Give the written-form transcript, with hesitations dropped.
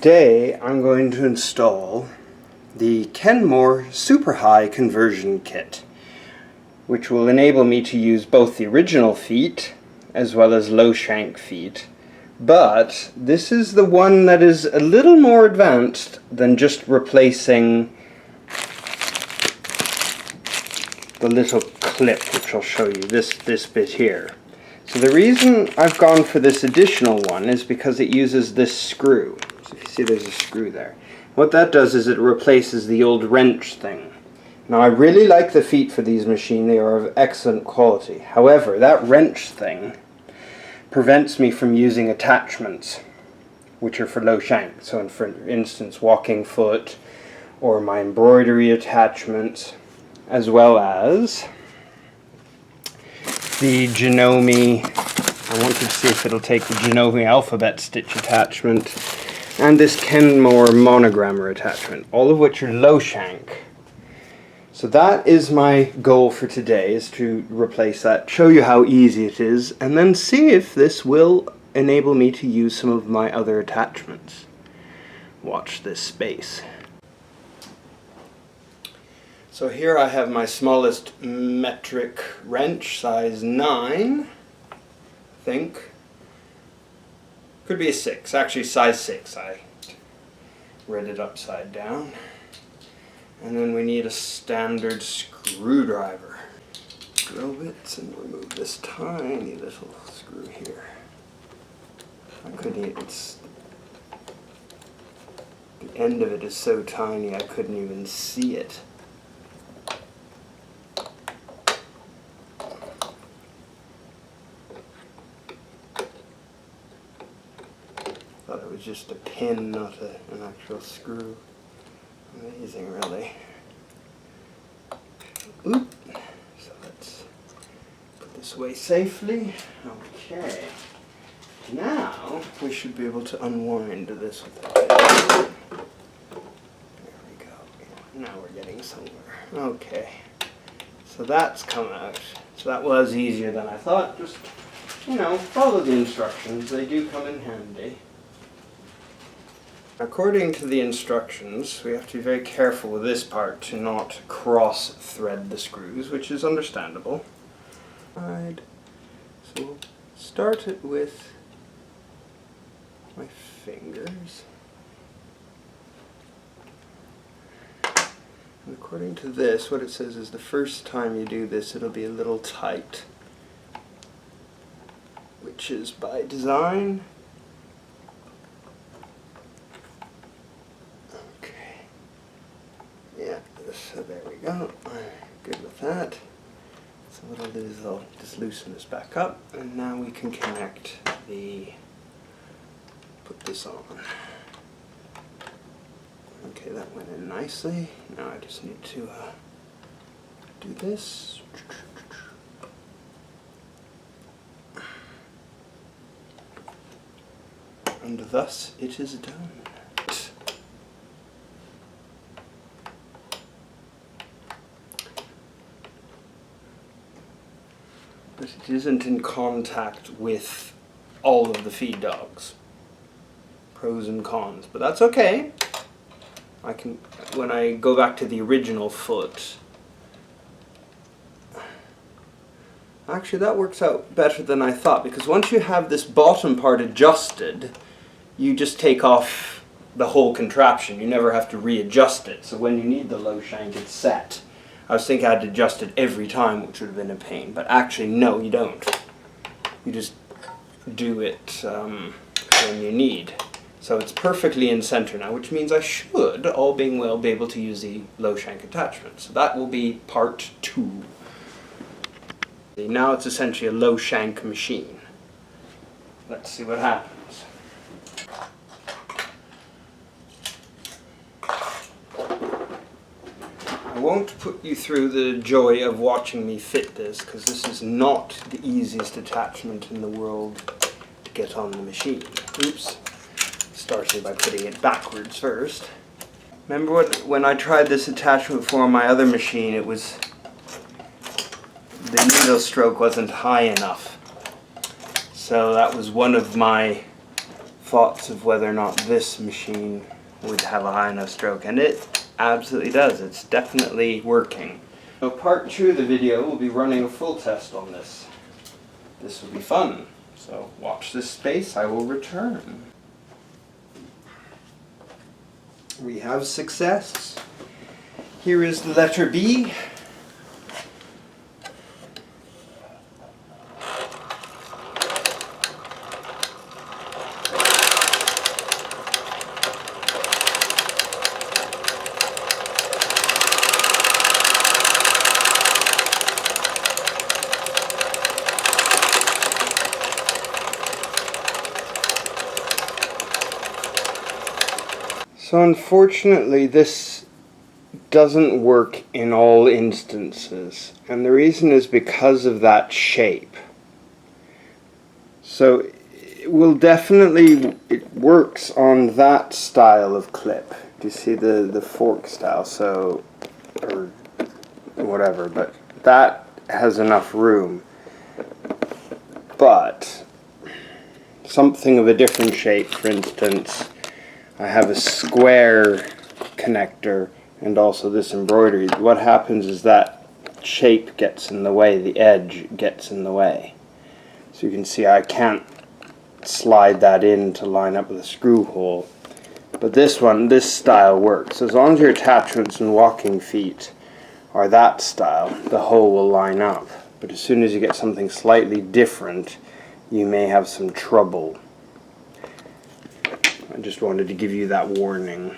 Today I'm going to install the Kenmore Super High Conversion Kit, which will enable me to use both the original feet as well as low shank feet. But this is the one that is a little more advanced than just replacing the little clip, which I'll show you, this bit here. So the reason I've gone for this additional one is because it uses this screw. So if you see there's a screw there. What that does is it replaces the old wrench thing. Now I really like the feet for these machines, they are of excellent quality. However, that wrench thing prevents me from using attachments which are for low shank. So for instance, walking foot or my embroidery attachments, as well as the Janome, I wanted to see if it'll take the Janome alphabet stitch attachment, and this Kenmore monogrammer attachment, all of which are low shank. So that is my goal for today, is to replace that, show you how easy it is, and then see if this will enable me to use some of my other attachments. Watch this space. So here I have my smallest metric wrench, size 9, I think. Could be a 6, actually size 6, I read it upside down. And then we need a standard screwdriver. Drill bits and remove this tiny little screw here. I couldn't even, the end of it is so tiny I couldn't even see it. Thought it was just a pin, not an actual screw. Amazing, really. Oop. So let's put this away safely. Okay. Now we should be able to unwind this with it. There we go. Now we're getting somewhere. Okay. So that's come out. So that was easier than I thought. Just, you know, follow the instructions. They do come in handy. According to the instructions, we have to be very careful with this part to not cross-thread the screws, which is understandable. So we'll start it with my fingers. And according to this, what it says is the first time you do this, it'll be a little tight, which is by design. So there we go, good with that. So what I'll do is I'll just loosen this back up, and now we can connect put this on. Okay, that went in nicely. Now I just need to do this. And thus it is done. But it isn't in contact with all of the feed dogs. Pros and cons, but that's okay. I can, when I go back to the original foot, actually that works out better than I thought, because once you have this bottom part adjusted, you just take off the whole contraption. You never have to readjust it. So when you need the low shank, it's set. I was thinking I had to adjust it every time, which would have been a pain, but actually no, you don't. You just do it when you need. So it's perfectly in center now, which means I should, all being well, be able to use the low shank attachment. So that will be part 2. Now it's essentially a low shank machine. Let's see what happens. I won't put you through the joy of watching me fit this, because this is not the easiest attachment in the world to get on the machine. Oops. Starting by putting it backwards first. Remember when I tried this attachment for my other machine, it was, the needle stroke wasn't high enough. So that was one of my thoughts of whether or not this machine would have a high enough stroke, and it absolutely does. It's definitely working. So part 2 of the video will be running a full test on this. This will be fun. So watch this space, I will return. We have success. Here is the letter B. So unfortunately this doesn't work in all instances, and the reason is because of that shape. So it works on that style of clip. Do you see the fork style? So, or whatever, but that has enough room. But something of a different shape, for instance, I have a square connector and also this embroidery. What happens is that shape gets in the way, the edge gets in the way. So you can see I can't slide that in to line up with a screw hole. But this style works. As long as your attachments and walking feet are that style, the hole will line up. But as soon as you get something slightly different, you may have some trouble. I just wanted to give you that warning.